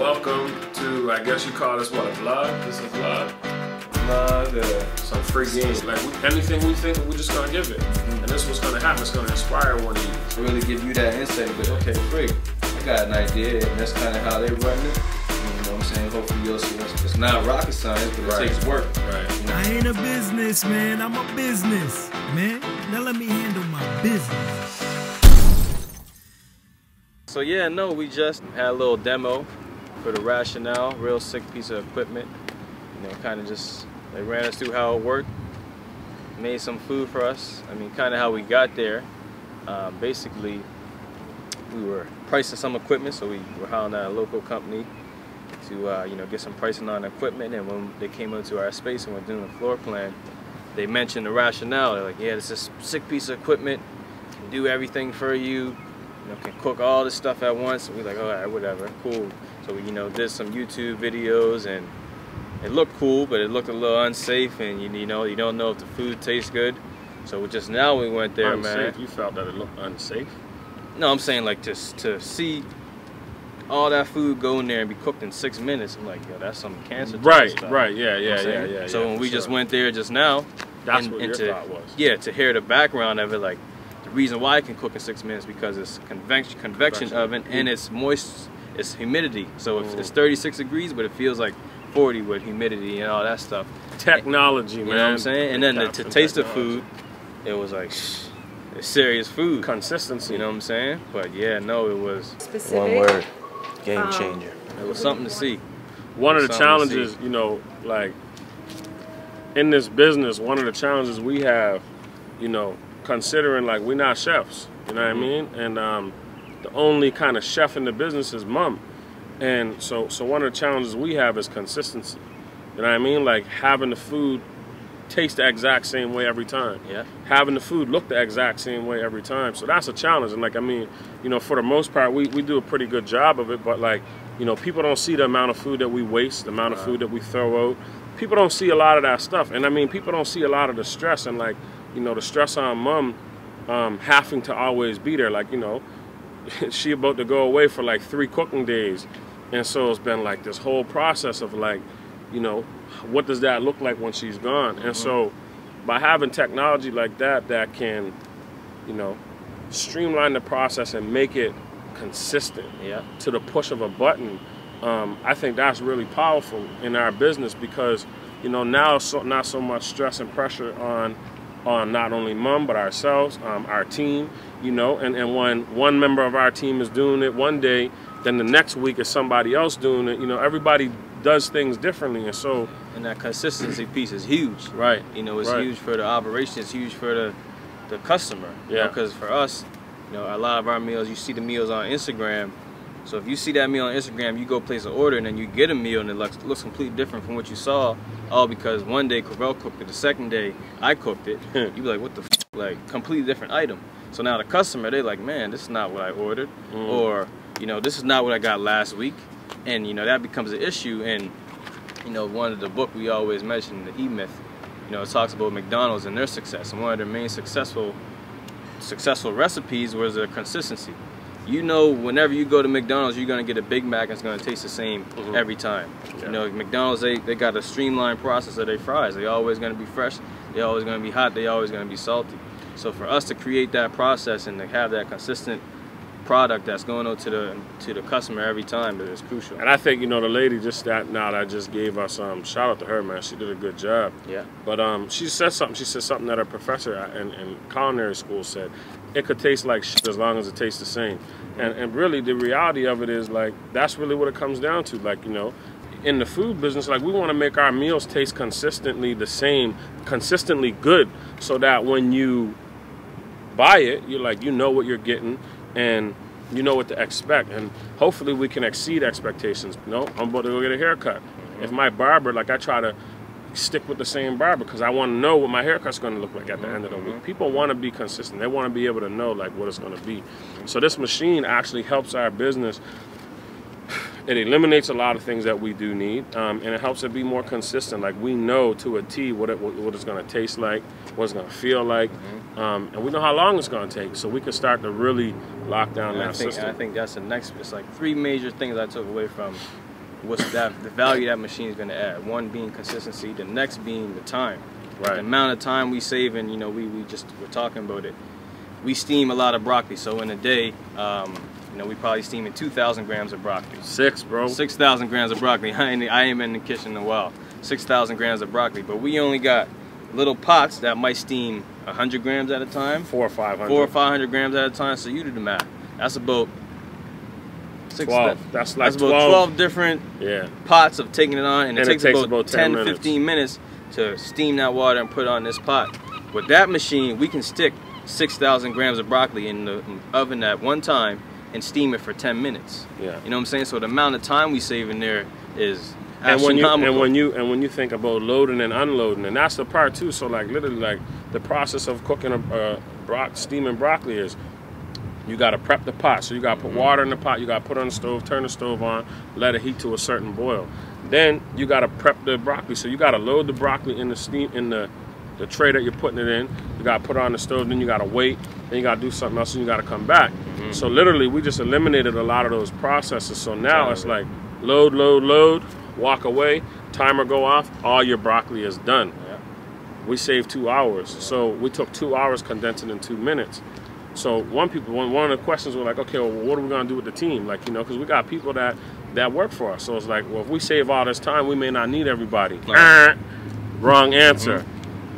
welcome to, I guess you call this what, a vlog? This is a vlog? Vlog, some free games. Like anything we think, we're just gonna give it. And this is what's gonna happen. It's gonna inspire one of you. To really give you that insight, but okay, great. I got an idea, and that's kind of how they run it. You know what I'm saying? Hopefully you'll see it's not rocket science, but it takes work. Right. You know? I ain't a businessman, I'm a business, man. Now let me handle my business. So yeah, no, we just had a little demo for the Rational, real sick piece of equipment. You know, kind of just, they ran us through how it worked, made some food for us. I mean, kind of how we got there. Basically, we were pricing some equipment, so we were hiring a local company to, you know, get some pricing on equipment. And when they came into our space and were doing the floor plan, they mentioned the Rational. They're like, yeah, this is a sick piece of equipment, can do everything for you. You know, can cook all this stuff at once. And we're like, all right, whatever, cool. So we, you know, did some YouTube videos, and it looked cool, but it looked a little unsafe, and you know, you don't know if the food tastes good. So just now we went there, Unsafe? man. You felt that it looked unsafe? No, I'm saying like just to see all that food go in there and be cooked in 6 minutes. I'm like, yo, that's some cancer. Right, stuff. right, yeah. So when we just went there just now, that's what your thought was. Yeah, to hear the background of it, like the reason why it can cook in 6 minutes because it's convection oven and it's moist, it's humidity. So if it's 36 degrees, but it feels like 40 with humidity and all that stuff. Technology, man. You know what I'm saying? And then to taste the food, it was like, it's serious food. Consistency. You know what I'm saying? But yeah, no, it was specific. One word, game changer. It was something to see. One of the challenges, you know, like in this business, one of the challenges we have, you know, considering like we're not chefs, you know what I mean? And the only kind of chef in the business is mom. And so one of the challenges we have is consistency. You know what I mean? Like having the food taste the exact same way every time. Yeah. Having the food look the exact same way every time. So that's a challenge. And like, I mean, you know, for the most part, we do a pretty good job of it. But like, you know, people don't see the amount of food that we waste, the amount of food that we throw out. People don't see a lot of that stuff. And I mean, people don't see a lot of the stress and like, you know, the stress on mom having to always be there. Like, you know, she about to go away for like 3 cooking days. And so it's been like this whole process of like, you know, what does that look like when she's gone? And so by having technology like that, that can, you know, streamline the process and make it consistent to the push of a button, I think that's really powerful in our business because, you know, now not so much stress and pressure on not only mom, but ourselves, our team, you know, and when one member of our team is doing it one day, then the next week is somebody else doing it. You know, everybody does things differently, and so. And that consistency piece is huge. Right. You know, it's huge for the operation. It's huge for the customer. Yeah. Because for us, you know, a lot of our meals, you see the meals on Instagram. So if you see that meal on Instagram, you go place an order and then you get a meal and it looks completely different from what you saw. All because one day Corvell cooked it, the second day I cooked it. You be like, what the f? Like, completely different item. So now the customer, they like, man, this is not what I ordered. Or, you know, this is not what I got last week. And, you know, that becomes an issue. And, you know, one of the book we always mention, the E-Myth, you know, it talks about McDonald's and their success. And one of their main successful recipes was their consistency. You know, whenever you go to McDonald's, you're going to get a Big Mac and it's going to taste the same every time. Yeah. You know, McDonald's, they got a streamlined process of their fries. They always going to be fresh. They always going to be hot. They always going to be salty. So for us to create that process and to have that consistent product that's going out to the customer every time is crucial. And I think, you know, the lady that just gave us shout out to her, man. She did a good job. Yeah. But she said something. She said something that her professor in culinary school said. It could taste like shit as long as it tastes the same. And really the reality of it is like that's really what it comes down to. Like, you know, in the food business, like we want to make our meals taste consistently the same, consistently good, so that when you buy it, you're like, you know what you're getting and you know what to expect, and hopefully we can exceed expectations. You know, I'm about to go get a haircut. If my barber, like I try to stick with the same barber because I want to know what my haircut's going to look like at the end of the week. People want to be consistent. They want to be able to know like what it's going to be. So this machine actually helps our business. It eliminates a lot of things that we do need, and it helps it be more consistent. Like we know to a T what it's going to taste like, what it's going to feel like, and we know how long it's going to take. So we can start to really lock down that system. I think that's the next. It's like 3 major things I took away from the value that machine is going to add. One being consistency, the next being the time. Right. The amount of time we save, and we're talking about it. We steam a lot of broccoli, so in a day, we probably steaming 2,000 grams of broccoli. 6,000 grams of broccoli. I ain't been in the kitchen in a while. 6,000 grams of broccoli, but we only got little pots that might steam 100 grams at a time. 400 or 500. 400 or 500 grams at a time. So you do the math. That's about 12. That's like 12 different pots of taking it on, and it takes about 10 15 minutes to steam that water and put it on this pot. With that machine, we can stick 6,000 grams of broccoli in the oven at one time and steam it for 10 minutes. Yeah. You know what I'm saying? So the amount of time we save in there is and astronomical. when you think about loading and unloading, and that's the part too. So like literally, like the process of cooking steaming broccoli is, you got to prep the pot. So you got to put water in the pot. You got to put it on the stove, turn the stove on, let it heat to a certain boil. Then you got to prep the broccoli. So you got to load the broccoli in the tray that you're putting it in. You got to put it on the stove. Then you got to wait. Then you got to do something else, and you got to come back. So literally, we just eliminated a lot of those processes. So now it's like load, load, load, walk away, timer go off, all your broccoli is done. Yeah. We saved 2 hours. So we took 2 hours, condensed it in 2 minutes. So one of the questions were like, okay, well, what are we gonna do with the team? Like, because we got people that work for us. So it's like, well, if we save all this time, we may not need everybody. Wrong answer.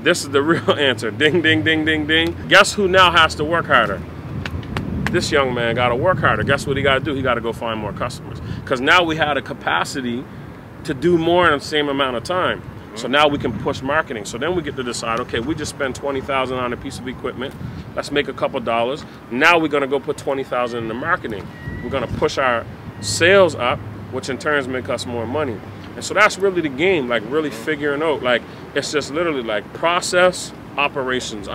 This is the real answer. Ding, ding, ding, ding, ding. Guess who now has to work harder? This young man got to work harder. Guess what he got to do? He got to go find more customers. Because now we had a capacity to do more in the same amount of time. So now we can push marketing. So then we get to decide, okay, we just spent $20,000 on a piece of equipment. Let's make a couple dollars. Now we're going to go put $20,000 into marketing. We're going to push our sales up, which in turn make us more money. And so that's really the game, like really figuring out, like it's just literally like process, operations,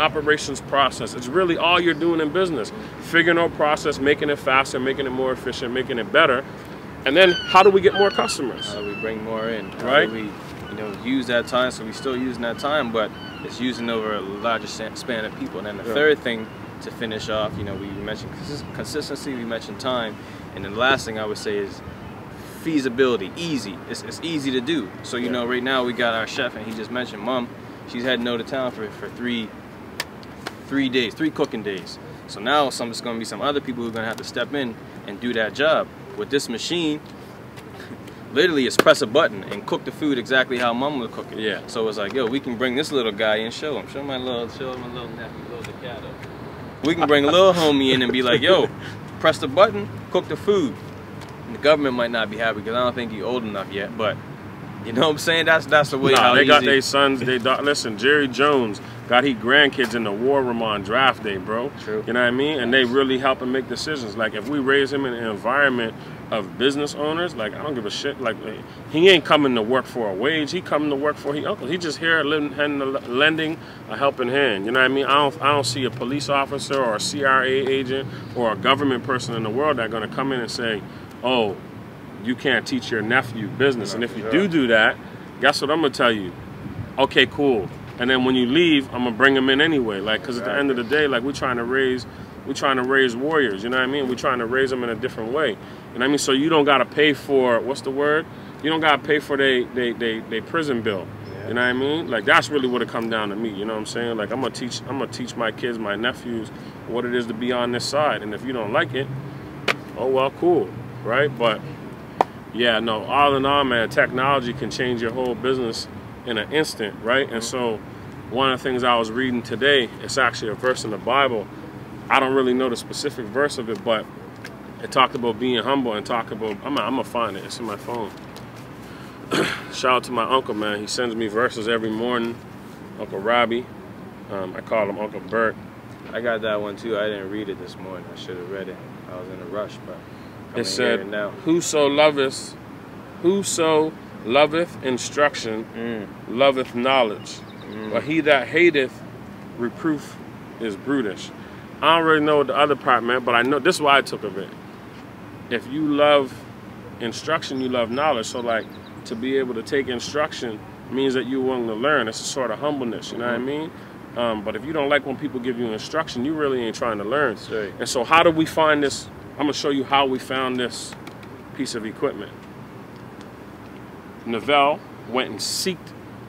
process. It's really all you're doing in business. Figuring out process, making it faster, making it more efficient, making it better. And then how do we get more customers? How do we bring more in? Right? How do we use that time? So we're still using that time, but it's using over a larger span of people. And then the third thing to finish off, we mentioned consistency, we mentioned time, and then the last thing I would say is feasibility. Easy. It's easy to do. So right now we got our chef, and he just mentioned Mom. She's heading out of town for 3 cooking days. So now it's going to be some other people who are going to have to step in and do that job. With this machine, literally it's press a button and cook the food exactly how Mom would cook it. Yeah. So it's like, yo, we can bring this little guy in, show my little nephew, little Decado. We can bring a little homie in and be like, yo, press the button, cook the food. And the government might not be happy because I don't think he's old enough yet, but you know what I'm saying? That's the way. Nah, how they got easy. their sons. Listen, Jerry Jones got his grandkids in the war room on draft day, bro. True. You know what I mean? And they really help him make decisions. Like if we raise him in an environment of business owners, like I don't give a shit. Like he ain't coming to work for a wage. He coming to work for his uncle. He just here lending a helping hand. You know what I mean? I don't see a police officer or a CRA agent or a government person in the world that gonna come in and say, oh, you can't teach your nephew business. And if you do that, guess what I'm gonna tell you? Okay, cool. And then when you leave, I'm gonna bring them in anyway. Like, cause at the end of the day, like we're trying to raise warriors. You know what I mean? We're trying to raise them in a different way. You know what I mean? So you don't gotta pay for what's the word? You don't gotta pay for they prison bill. You know what I mean? Like that's really what it come down to me. You know what I'm saying? Like I'm gonna teach my kids, my nephews, what it is to be on this side. And if you don't like it, oh well, cool, right? But yeah, no, all in all, man, technology can change your whole business in an instant, right? And so one of the things I was reading today, it's actually a verse in the Bible. I don't really know the specific verse of it, but it talked about being humble and talked about, I'm gonna find it, it's in my phone. Shout out to my uncle, man. He sends me verses every morning, Uncle Robbie. I call him Uncle Bert. I got that one too. I didn't read it this morning. I should have read it. I was in a rush, but it said, whoso loveth instruction, loveth knowledge. But he that hateth reproof is brutish. I don't really know what the other part meant, but I know this is why I took of it. If you love instruction, you love knowledge. So like to be able to take instruction means that you're willing to learn. It's a sort of humbleness, you know what I mean? But if you don't like when people give you instruction, you really ain't trying to learn. Right. And so how do we find this? I'm gonna show you how we found this piece of equipment. Neville went and sought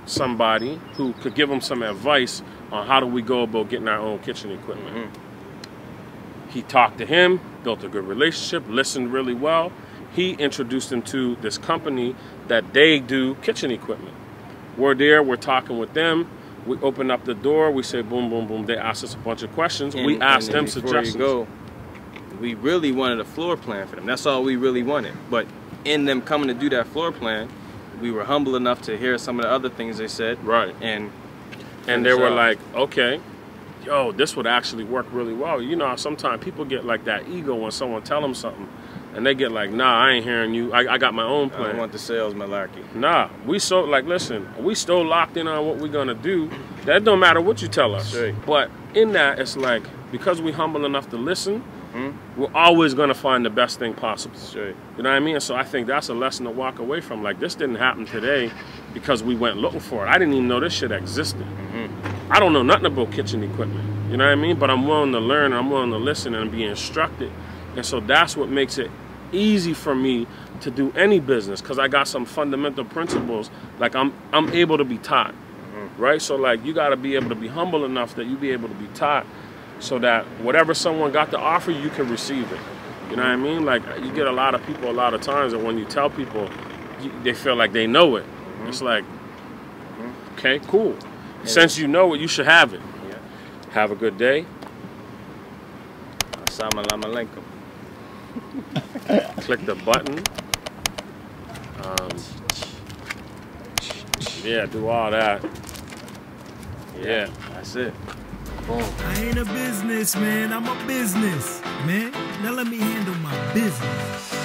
somebody who could give him some advice on how do we go about getting our own kitchen equipment. He talked to him, built a good relationship, listened really well. He introduced him to this company that they do kitchen equipment. We're there, we're talking with them. We open up the door, we say boom, boom, boom. They ask us a bunch of questions. We asked them suggestions. We really wanted a floor plan for them. That's all we really wanted. But in them coming to do that floor plan, we were humble enough to hear some of the other things they said. Right. And they were like, okay, yo, this would actually work really well. You know, sometimes people get like that ego when someone tell them something, and they get like, nah, I ain't hearing you. I got my own plan. I don't want the sales malarkey. Nah, we so, like, listen, we still locked in on what we're gonna do. That don't matter what you tell us. Right. But in that, it's like, because we humble enough to listen, we're always gonna find the best thing possible. Sure. You know what I mean? And so I think that's a lesson to walk away from. Like, this didn't happen today because we went looking for it. I didn't even know this shit existed. I don't know nothing about kitchen equipment. You know what I mean? But I'm willing to learn, and I'm willing to listen and be instructed. And so that's what makes it easy for me to do any business, because I got some fundamental principles. Like, I'm able to be taught, right? So, like, you got to be able to be humble enough that you be able to be taught, so that whatever someone got to offer, you can receive it. You know what I mean? Like, you get a lot of people a lot of times, and when you tell people, they feel like they know it. It's like, okay, cool. Since you know it, you should have it. Yeah. Have a good day. Assalamu alaikum. Click the button. Yeah, do all that. Yeah. That's it. I ain't a businessman, I'm a business, man. Now let me handle my business.